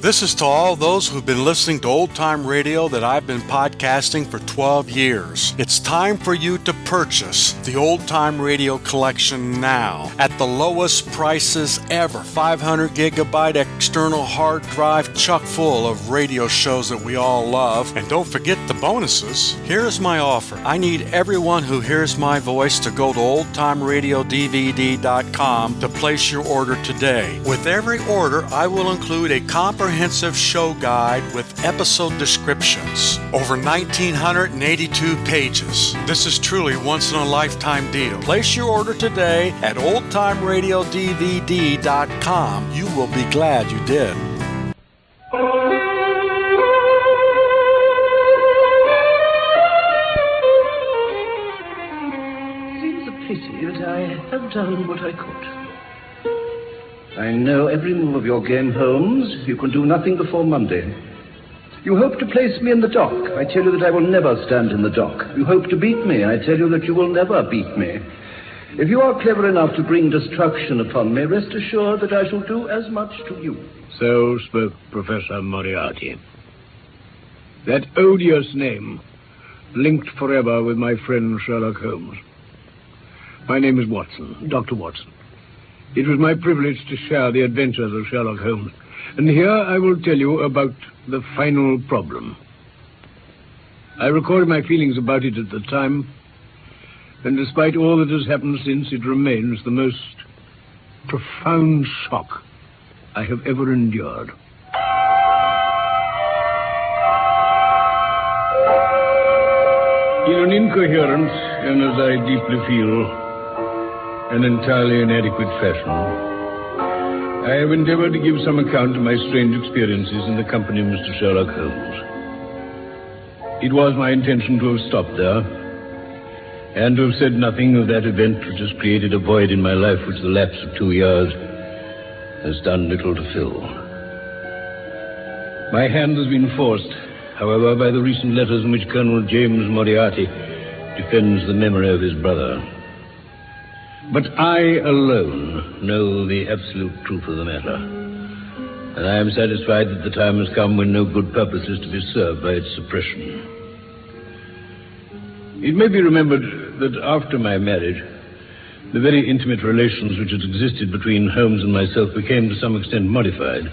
This is to all those who've been listening to Old Time Radio that I've been podcasting for 12 years. It's time for you to purchase the Old Time Radio collection now at the lowest prices ever. 500 gigabyte external hard drive chock full of radio shows that we all love. And don't forget the bonuses. Here's my offer. I need everyone who hears my voice to go to oldtimeradiodvd.com to place your order today. With every order, I will include a comprehensive show guide with episode descriptions. Over 1,982 pages. This is truly once-in-a-lifetime deal. Place your order today at oldtimeradiodvd.com. You will be glad you did. Seems a pity that I have done what I could. I know every move of your game, Holmes. You can do nothing before Monday. You hope to place me in the dock. I tell you that I will never stand in the dock. You hope to beat me. I tell you that you will never beat me. If you are clever enough to bring destruction upon me, rest assured that I shall do as much to you. So spoke Professor Moriarty. That odious name, linked forever with my friend Sherlock Holmes. My name is Watson, Dr. Watson. It was my privilege to share the adventures of Sherlock Holmes. And here I will tell you about the final problem. I recorded my feelings about it at the time, and despite all that has happened since, it remains the most profound shock I have ever endured. In an incoherent, and as I deeply feel, an entirely inadequate fashion, I have endeavored to give some account of my strange experiences in the company of Mr. Sherlock Holmes. It was my intention to have stopped there, and to have said nothing of that event which has created a void in my life which the lapse of 2 years has done little to fill. My hand has been forced, however, by the recent letters in which Colonel James Moriarty defends the memory of his brother. But I alone know the absolute truth of the matter, and I am satisfied that the time has come when no good purpose is to be served by its suppression. It may be remembered that after my marriage, the very intimate relations which had existed between Holmes and myself became to some extent modified.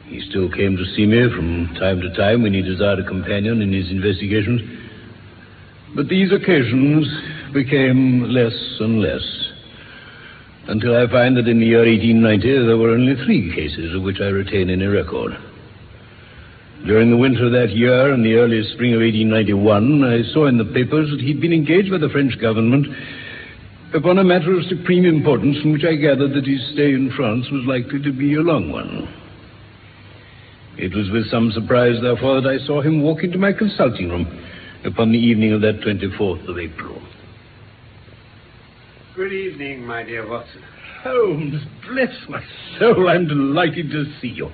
He still came to see me from time to time when he desired a companion in his investigations, but these occasions became less and less, until I find that in the year 1890 there were only 3 cases of which I retain any record. During the winter of that year and the early spring of 1891, I saw in the papers that he'd been engaged by the French government upon a matter of supreme importance, from which I gathered that his stay in France was likely to be a long one. It was with some surprise, therefore, that I saw him walk into my consulting room upon the evening of that 24th of April. Good evening, my dear Watson. Holmes, bless my soul, I'm delighted to see you.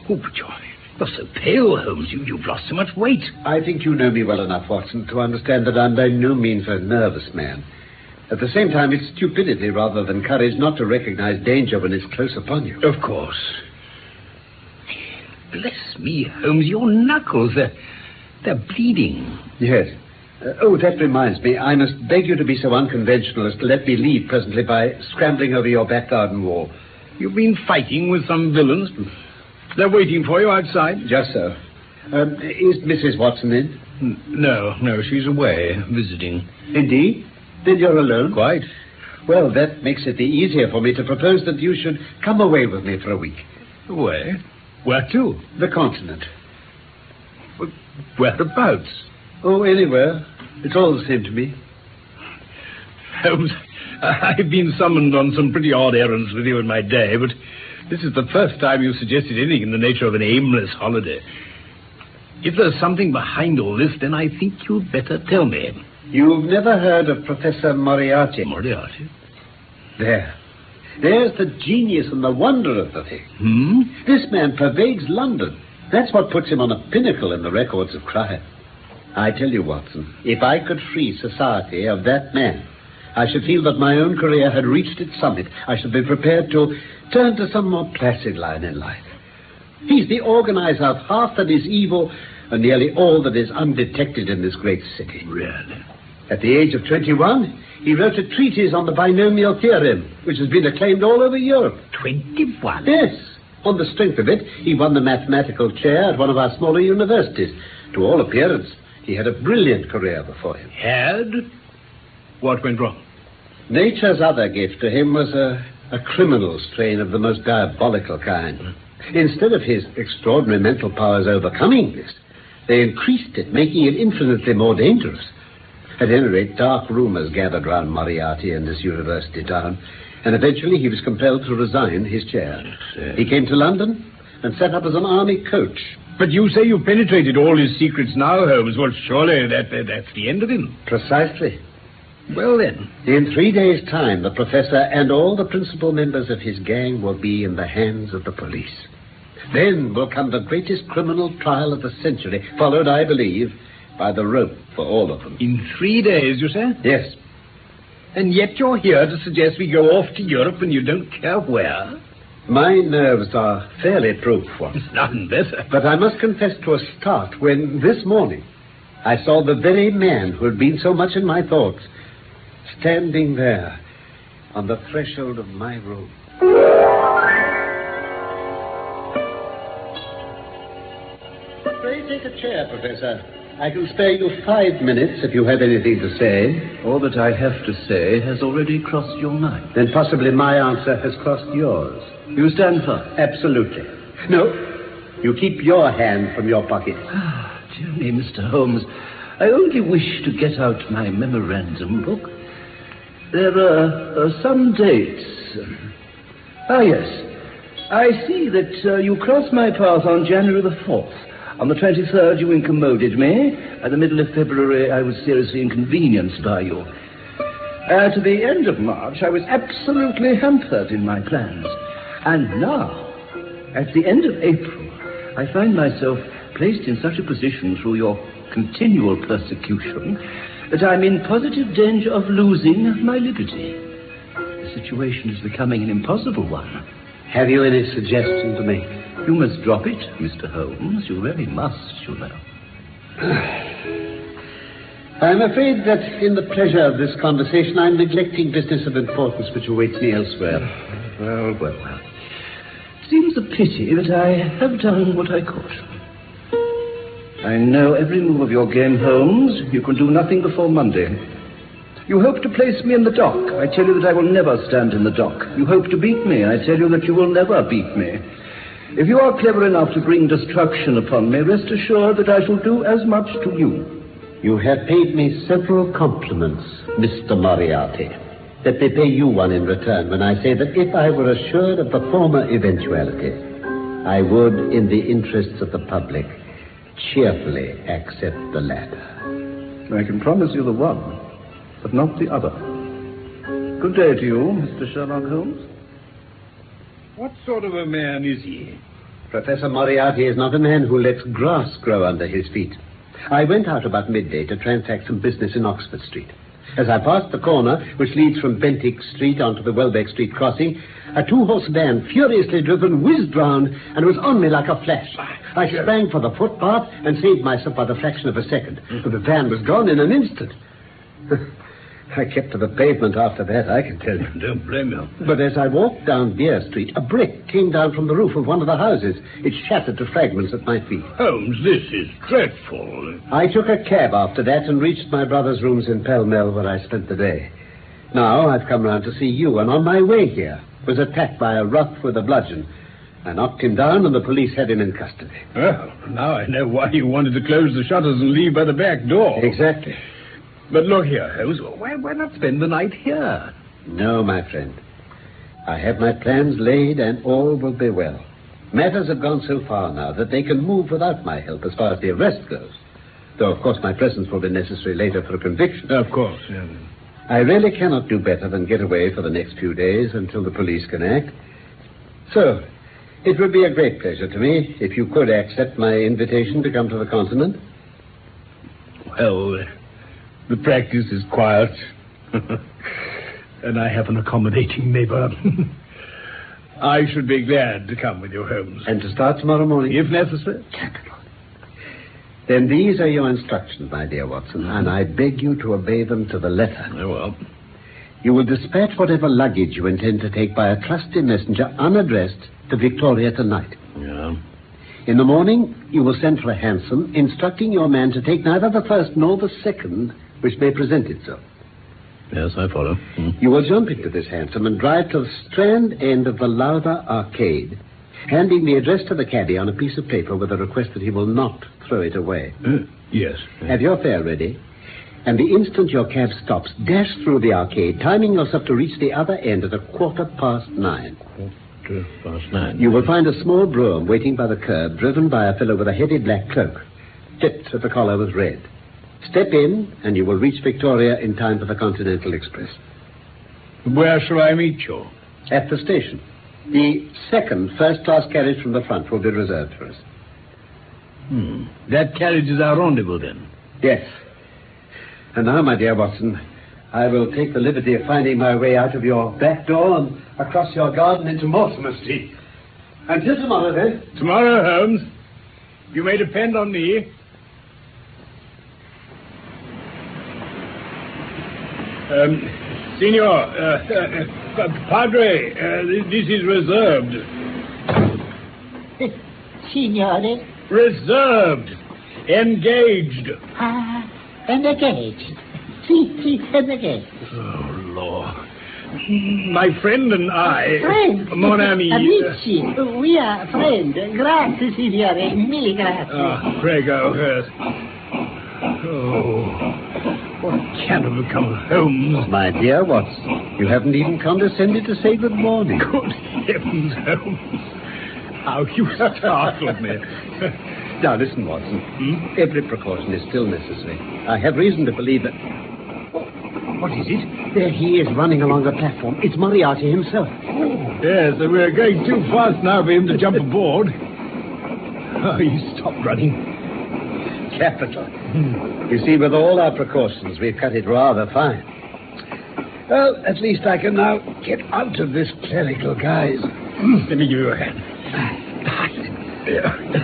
Oh, but you're so pale, Holmes. You've lost so much weight. I think you know me well enough, Watson, to understand that I'm by no means a nervous man. At the same time, it's stupidity rather than courage not to recognize danger when it's close upon you. Of course. Bless me, Holmes, your knuckles, they're bleeding. Yes. That reminds me. I must beg you to be so unconventional as to let me leave presently by scrambling over your back garden wall. You've been fighting with some villains. They're waiting for you outside. Just so. Is Mrs. Watson in? No, she's away, visiting. Indeed? Then you're alone? Quite. Well, that makes it the easier for me to propose that you should come away with me for a week. Away? Where to? The continent. Whereabouts? Oh, anywhere. It's all the same to me. Holmes, I've been summoned on some pretty odd errands with you in my day, but this is the first time you've suggested anything in the nature of an aimless holiday. If there's something behind all this, then I think you'd better tell me. You've never heard of Professor Moriarty? Moriarty? There's the genius and the wonder of the thing. This man pervades London. That's what puts him on a pinnacle in the records of crime. I tell you, Watson, if I could free society of that man, I should feel that my own career had reached its summit. I should be prepared to turn to some more placid line in life. He's the organizer of half that is evil and nearly all that is undetected in this great city. Really? At the age of 21, he wrote a treatise on the binomial theorem, which has been acclaimed all over Europe. 21? Yes. On the strength of it, he won the mathematical chair at one of our smaller universities. To all appearance, he had a brilliant career before him. Had? What went wrong? Nature's other gift to him was a criminal strain of the most diabolical kind. Instead of his extraordinary mental powers overcoming this, they increased it, making it infinitely more dangerous. At any rate, dark rumors gathered round Moriarty in this university town, and eventually he was compelled to resign his chair. He came to London and set up as an army coach. But you say you've penetrated all his secrets now, Holmes. Well, surely that's the end of him. Precisely. Well, then. In 3 days' time, the professor and all the principal members of his gang will be in the hands of the police. Then will come the greatest criminal trial of the century, followed, I believe, by the rope for all of them. In 3 days, you say? Yes. And yet you're here to suggest we go off to Europe and you don't care where? My nerves are fairly proof, Watson. None better. But I must confess to a start when, this morning, I saw the very man who had been so much in my thoughts standing there on the threshold of my room. Pray take a chair, Professor. I can spare you 5 minutes if you have anything to say. All that I have to say has already crossed your mind. Then possibly my answer has crossed yours. You stand firm? Absolutely. No, you keep your hand from your pocket. Dear me, Mr. Holmes, I only wish to get out my memorandum book. There are some dates. Yes. I see that you crossed my path on January the 4th. On the 23rd, you incommoded me. At the middle of February, I was seriously inconvenienced by you. To the end of March, I was absolutely hampered in my plans. And now, at the end of April, I find myself placed in such a position through your continual persecution that I'm in positive danger of losing my liberty. The situation is becoming an impossible one. Have you any suggestion to make? You must drop it, Mr. Holmes. You really must, you know. I'm afraid that in the pleasure of this conversation, I'm neglecting business of importance which awaits me elsewhere. Well. It seems a pity that I have done what I could. I know every move of your game, Holmes. You can do nothing before Monday. You hope to place me in the dock. I tell you that I will never stand in the dock. You hope to beat me. I tell you that you will never beat me. If you are clever enough to bring destruction upon me, rest assured that I shall do as much to you. You have paid me several compliments, Mr. Moriarty. Let me pay you one in return when I say that if I were assured of the former eventuality, I would, in the interests of the public, cheerfully accept the latter. I can promise you the one, but not the other. Good day to you, Mr. Sherlock Holmes. What sort of a man is he? Professor Moriarty is not a man who lets grass grow under his feet. I went out about midday to transact some business in Oxford Street. As I passed the corner, which leads from Bentinck Street onto the Welbeck Street crossing, a two-horse van, furiously driven, whizzed round and was on me like a flash. I sprang for the footpath and saved myself by the fraction of a second. But the van was gone in an instant. I kept to the pavement after that, I can tell you. Don't blame you. But as I walked down Deer Street, a brick came down from the roof of one of the houses. It shattered to fragments at my feet. Holmes, this is dreadful. I took a cab after that and reached my brother's rooms in Pall Mall, where I spent the day. Now I've come round to see you, and on my way here was attacked by a rough with a bludgeon. I knocked him down, and the police had him in custody. Well, now I know why you wanted to close the shutters and leave by the back door. Exactly. But look here, Holmes, why not spend the night here? No, my friend. I have my plans laid, and all will be well. Matters have gone so far now that they can move without my help as far as the arrest goes. Though, of course, my presence will be necessary later for a conviction. Of course, yeah. I really cannot do better than get away for the next few days until the police can act. So, it would be a great pleasure to me if you could accept my invitation to come to the continent. Well, the practice is quiet, and I have an accommodating neighbor. I should be glad to come with you, Holmes. And to start tomorrow morning? If necessary. Capital. Then these are your instructions, my dear Watson, and I beg you to obey them to the letter. Oh, well. You will dispatch whatever luggage you intend to take by a trusty messenger unaddressed to Victoria tonight. Yeah. In the morning, you will send for a hansom, instructing your man to take neither the first nor the second which may present itself. Yes, I follow. You will jump into this hansom and drive to the Strand end of the Lowther Arcade, handing the address to the cabbie on a piece of paper with a request that he will not throw it away. Yes. Have your fare ready, and the instant your cab stops, dash through the arcade, timing yourself to reach the other end at 9:15. 9:15. You will find a small brougham waiting by the curb, driven by a fellow with a heavy black cloak, tipped at the collar with red. Step in, and you will reach Victoria in time for the Continental Express. Where shall I meet you? At the station. The second first-class carriage from the front will be reserved for us. That carriage is our rendezvous, then? Yes. And now, my dear Watson, I will take the liberty of finding my way out of your back door and across your garden into Mortimer Street. Until tomorrow, then. Tomorrow, Holmes. You may depend on me. Signor, Padre, this is reserved. Signore? Reserved. Engaged. And engaged. Si, engaged. Oh, Lord. My friend and I... Friend? Mon ami... Amici. We are friends. Grazie, signore. Mille grazie. Prego. Oh, what can have become of Holmes? My dear Watson, you haven't even condescended to say good morning. Good heavens, Holmes. How you startled me. Now, listen, Watson. Every precaution is still necessary. I have reason to believe that... What is it? There he is, running along the platform. It's Moriarty himself. Yes, we're going too fast now for him to jump aboard. Oh, he stopped running. Capital. You see, with all our precautions, we've cut it rather fine. Well, at least I can now get out of this clerical guise. Let me give you a hand.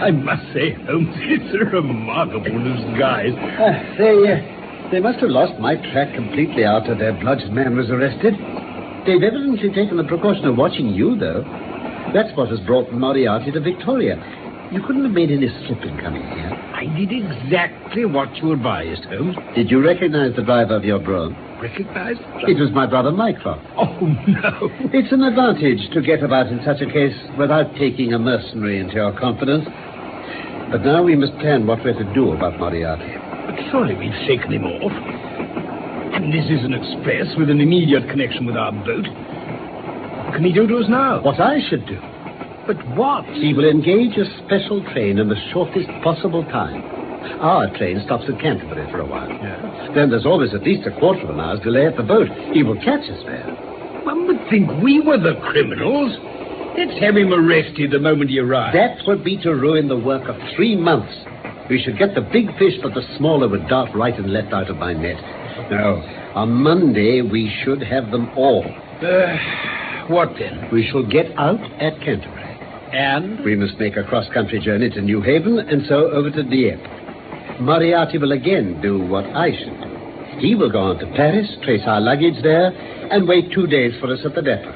I must say, Holmes, it's a remarkable disguise. They must have lost my track completely after their bludgeon man was arrested. They've evidently taken the precaution of watching you, though. That's what has brought Moriarty to Victoria. You couldn't have made any slip in coming here. I did exactly what you advised, Holmes. Did you recognize the driver of your brougham? Recognized? It was my brother Mycroft. Oh, no. It's an advantage to get about in such a case without taking a mercenary into your confidence. But now we must plan what we're to do about Moriarty. But surely we've shaken him off. And this is an express with an immediate connection with our boat. What can he do to us now? What I should do. But what? He will engage a special train in the shortest possible time. Our train stops at Canterbury for a while. Yeah. Then there's always at least a quarter of an hour's delay at the boat. He will catch us there. One would think we were the criminals. Let's have him arrested the moment he arrives. That would be to ruin the work of 3 months. We should get the big fish, but the smaller would dart right and left out of my net. No, on Monday we should have them all. What then? We shall get out at Canterbury. And? We must make a cross-country journey to New Haven and so over to Dieppe. Moriarty will again do what I should do. He will go on to Paris, trace our luggage there, and wait 2 days for us at the depot.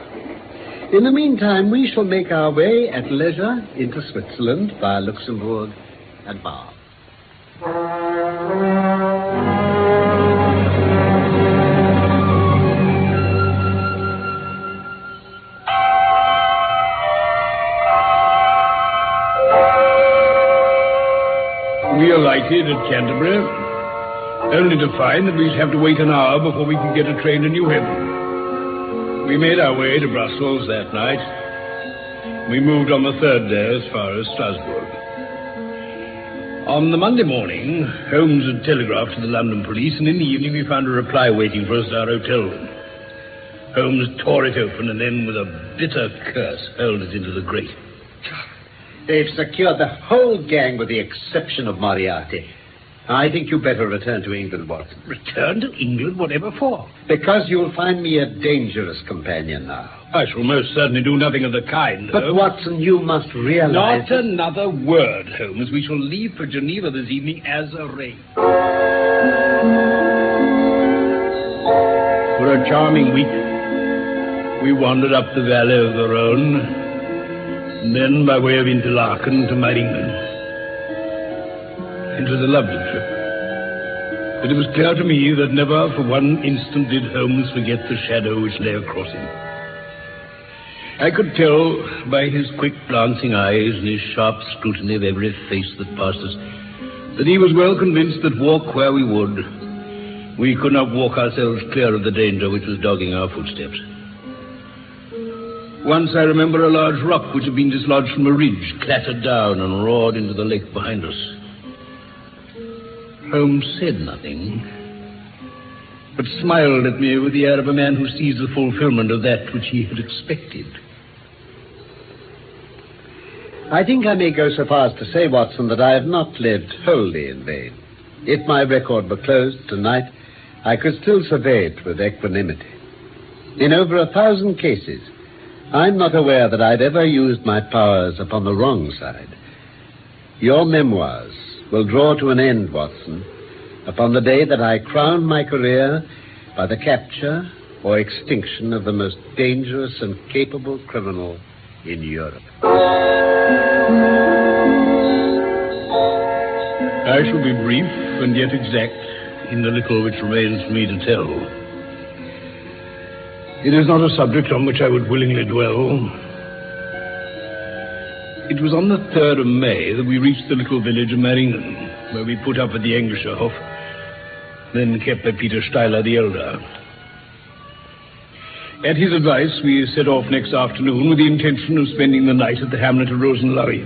In the meantime, we shall make our way at leisure into Switzerland via Luxembourg and Basel. We alighted at Canterbury, only to find that we'd have to wait an hour before we could get a train to New Haven. We made our way to Brussels that night. We moved on the third day as far as Strasbourg. On the Monday morning, Holmes had telegraphed to the London police, and in the evening we found a reply waiting for us at our hotel room. Holmes tore it open and then, with a bitter curse, hurled it into the grate. They've secured the whole gang with the exception of Moriarty. I think you better return to England, Watson. Return to England? Whatever for? Because you'll find me a dangerous companion now. I shall most certainly do nothing of the kind, But, Holmes. Watson, you must realize... Not another word, Holmes. We shall leave for Geneva this evening as arranged. For a charming week, we wandered up the valley of the Rhone, and then by way of Interlaken to Meiringen. It was a lovely trip. But it was clear to me that never for one instant did Holmes forget the shadow which lay across him. I could tell by his quick glancing eyes and his sharp scrutiny of every face that passed us that he was well convinced that walk where we would, we could not walk ourselves clear of the danger which was dogging our footsteps. Once I remember a large rock which had been dislodged from a ridge clattered down and roared into the lake behind us. Holmes said nothing, but smiled at me with the air of a man who sees the fulfillment of that which he had expected. I think I may go so far as to say, Watson, that I have not lived wholly in vain. If my record were closed tonight, I could still survey it with equanimity. In over 1,000 cases, I'm not aware that I'd ever used my powers upon the wrong side. Your memoirs will draw to an end, Watson, upon the day that I crown my career by the capture or extinction of the most dangerous and capable criminal in Europe. I shall be brief and yet exact in the little which remains for me to tell. It is not a subject on which I would willingly dwell. It was on the 3rd of May that we reached the little village of Meiringen, where we put up at the Englischer Hof, then kept by Peter Steiler the elder. At his advice, we set off next afternoon with the intention of spending the night at the hamlet of Rosenlaui.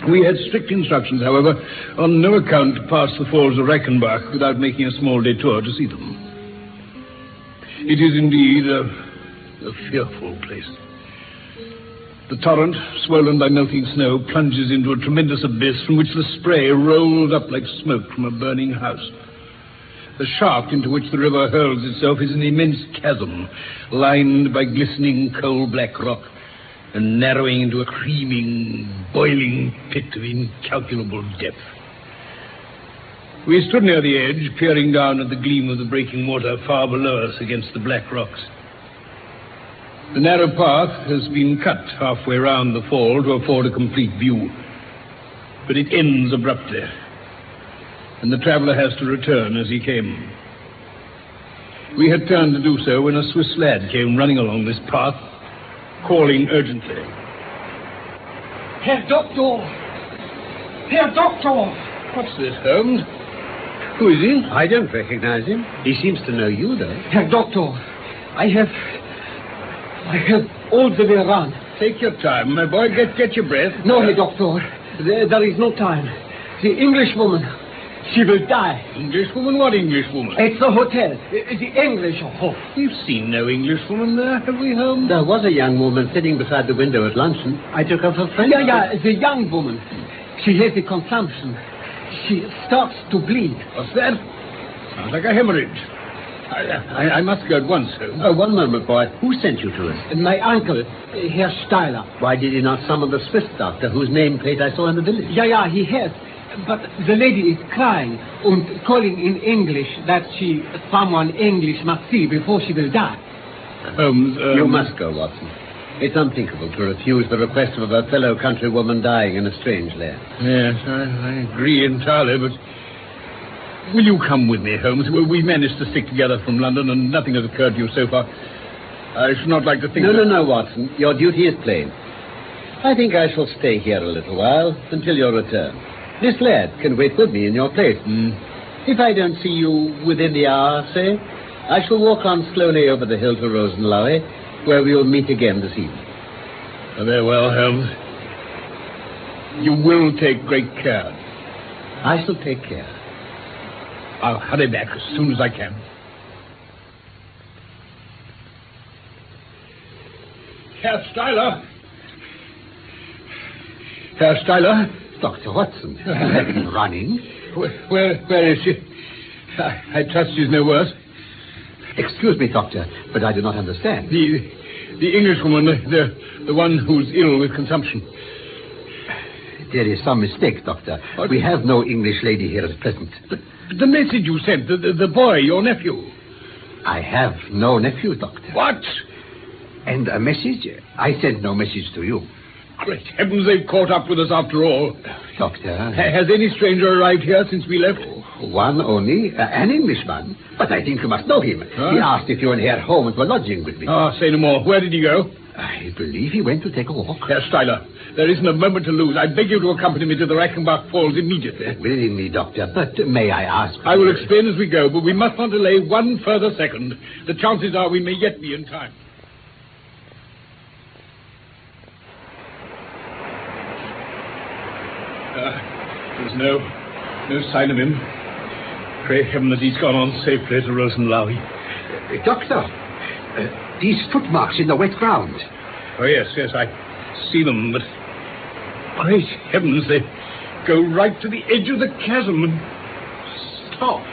We had strict instructions, however, on no account to pass the falls of Reichenbach without making a small detour to see them. It is indeed a fearful place. The torrent, swollen by melting snow, plunges into a tremendous abyss from which the spray rolls up like smoke from a burning house. The shaft into which the river hurls itself is an immense chasm, lined by glistening coal-black rock, and narrowing into a creaming, boiling pit of incalculable depth. We stood near the edge, peering down at the gleam of the breaking water far below us against the black rocks. The narrow path has been cut halfway round the fall to afford a complete view, but it ends abruptly, and the traveller has to return as he came. We had turned to do so when a Swiss lad came running along this path, calling urgently. Herr Doctor! Herr Doctor! What's this, Holmes? Who is he? I don't recognize him. He seems to know you, though. Herr Doctor, I have all the way around. Take your time, my boy. Get your breath. No, Herr Doctor, there is no time. The Englishwoman, she will die. Englishwoman? What Englishwoman? At the hotel, the English Hof. We've seen no Englishwoman there, have we, Holmes? There was a young woman sitting beside the window at luncheon. I took her for a friend. Yeah, the young woman. She has the consumption. She starts to bleed. What's that? Sounds like a hemorrhage. I must go at once, Holmes. Oh, one moment, boy. Who sent you to us? My uncle, Herr Steiler. Why did he not summon the Swiss doctor whose nameplate I saw in the village? Yeah, he has. But the lady is crying and calling in English that someone English must see before she will die. Holmes, You must go, Watson. It's unthinkable to refuse the request of a fellow countrywoman dying in a strange land. Yes, I agree entirely, but will you come with me, Holmes? We managed to stick together from London, and nothing has occurred to you so far. I should not like to think... No, Watson. Your duty is plain. I think I shall stay here a little while until your return. This lad can wait with me in your place. If I don't see you within the hour, say, I shall walk on slowly over the hill to Rosenlaui, where we will meet again this evening. Very well, Holmes. You will take great care. I shall take care. I'll hurry back as soon as I can. Herr Steiler! Herr Steiler! Dr. Watson, have you been running? Where is she? I trust she's no worse. Excuse me, Doctor, but I do not understand. The Englishwoman, the one who's ill with consumption. There is some mistake, Doctor. What? We have no English lady here at present. The message you sent, the boy, your nephew. I have no nephew, Doctor. What? And a message? I sent no message to you. Great heavens, they've caught up with us after all. Doctor. Has any stranger arrived here since we left? One only, an Englishman. But I think you must know him. Huh? He asked if you and Herr Holmes were lodging with me. Say no more. Where did he go? I believe he went to take a walk. Herr Steiler, there isn't a moment to lose. I beg you to accompany me to the Reichenbach Falls immediately. Willingly, Doctor, but may I ask... I will explain as we go, but we must not delay one further second. The chances are we may yet be in time. There's no sign of him. Pray heaven that he's gone on safely to Rosenlaui. Doctor, these footmarks in the wet ground. Oh, yes, I see them, but... Great heavens, they go right to the edge of the chasm and stop.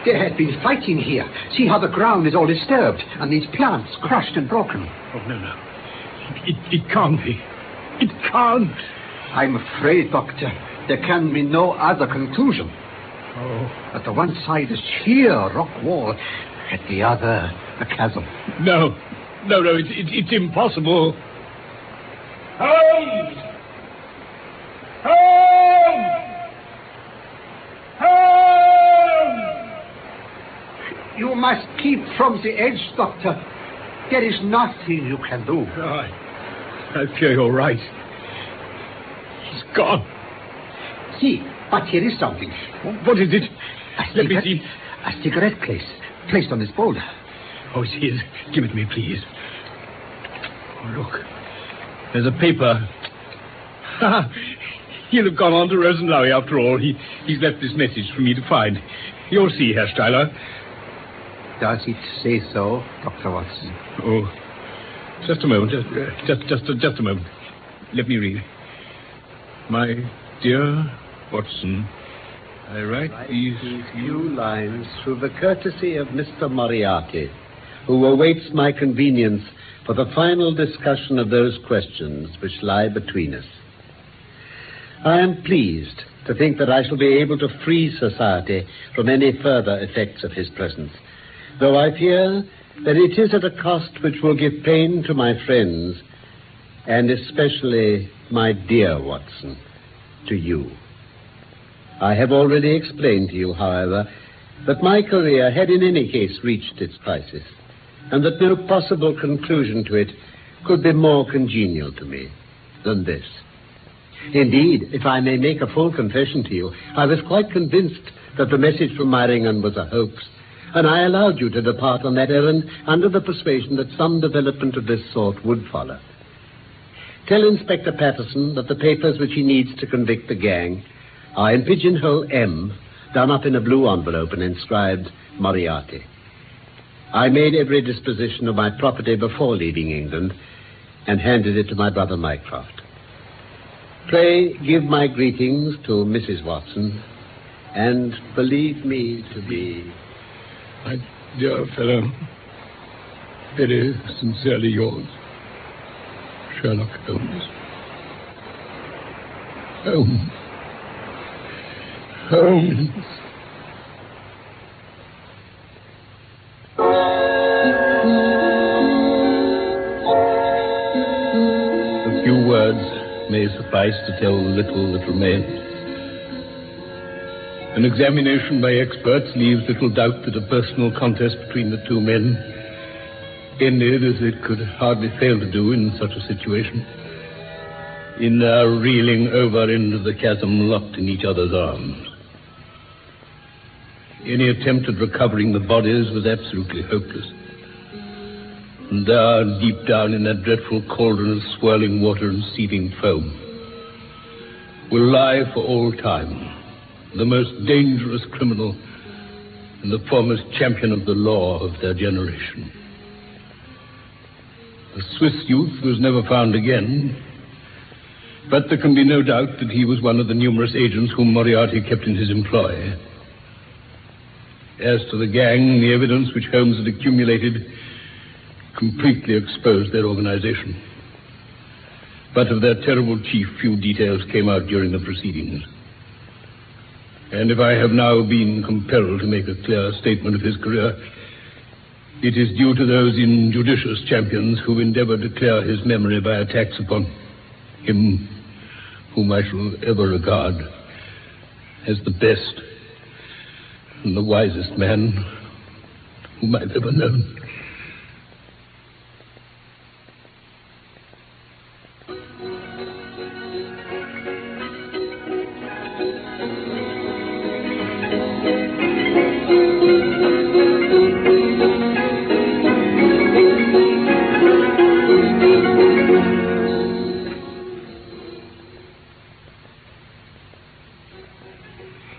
There had been fighting here. See how the ground is all disturbed, and these plants crushed and broken. Oh, no. It can't be. It can't. I'm afraid, Doctor, there can be no other conclusion. Oh. At the one side is sheer rock wall, at the other a chasm. No, it's impossible. Holmes! You must keep from the edge, Doctor. There is nothing you can do. I fear you're right. He's gone. See, but here is something. What is it? Let me see. A cigarette case placed on this boulder. Oh, it is. Give it to me, please. Oh, look. There's a paper. He'll have gone on to Rosenlaui after all. He's left this message for me to find. You'll see, Herr Steiler. Does it say so, Dr. Watson? Oh, just a moment. Just a moment. Let me read. My dear Watson, I write these few lines through the courtesy of Mr. Moriarty, who awaits my convenience for the final discussion of those questions which lie between us. I am pleased to think that I shall be able to free society from any further effects of his presence, though I fear that it is at a cost which will give pain to my friends, and especially, my dear Watson, to you. I have already explained to you, however, that my career had in any case reached its crisis, and that no possible conclusion to it could be more congenial to me than this. Indeed, if I may make a full confession to you, I was quite convinced that the message from Meiringen was a hoax, and I allowed you to depart on that errand under the persuasion that some development of this sort would follow. Tell Inspector Patterson that the papers which he needs to convict the gang are in pigeonhole M, done up in a blue envelope and inscribed Moriarty. I made every disposition of my property before leaving England and handed it to my brother Mycroft. Pray give my greetings to Mrs. Watson and believe me to be... My dear fellow, very sincerely yours, Sherlock Holmes. Holmes. A few words may suffice to tell the little that remains. An examination by experts leaves little doubt that a personal contest between the two men ended as it could hardly fail to do in such a situation, in their reeling over into the chasm locked in each other's arms. Any attempt at recovering the bodies was absolutely hopeless. And there, deep down in that dreadful cauldron of swirling water and seething foam, will lie for all time the most dangerous criminal and the foremost champion of the law of their generation. The Swiss youth was never found again, But there can be no doubt that he was one of the numerous agents whom Moriarty kept in his employ. As to the gang, the evidence which Holmes had accumulated completely exposed their organization. But of their terrible chief, few details came out during the proceedings. And if I have now been compelled to make a clear statement of his career, it is due to those injudicious champions who endeavored to clear his memory by attacks upon him, whom I shall ever regard as the best and the wisest man whom I've ever known.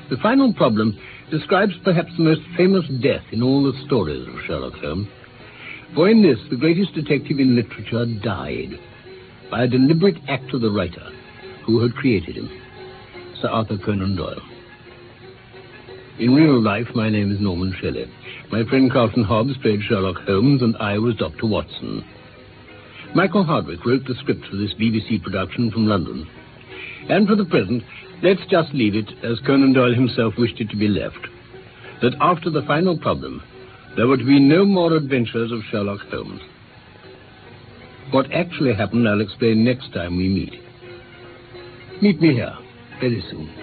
The final problem describes perhaps the most famous death in all the stories of Sherlock Holmes. For in this, the greatest detective in literature died by a deliberate act of the writer who had created him, Sir Arthur Conan Doyle. In real life, my name is Norman Shelley. My friend Carlton Hobbs played Sherlock Holmes, and I was Dr. Watson. Michael Hardwick wrote the script for this BBC production from London. And for the present, let's just leave it as Conan Doyle himself wished it to be left, that after the final problem, there were to be no more adventures of Sherlock Holmes. What actually happened, I'll explain next time we meet. Meet me here, very soon.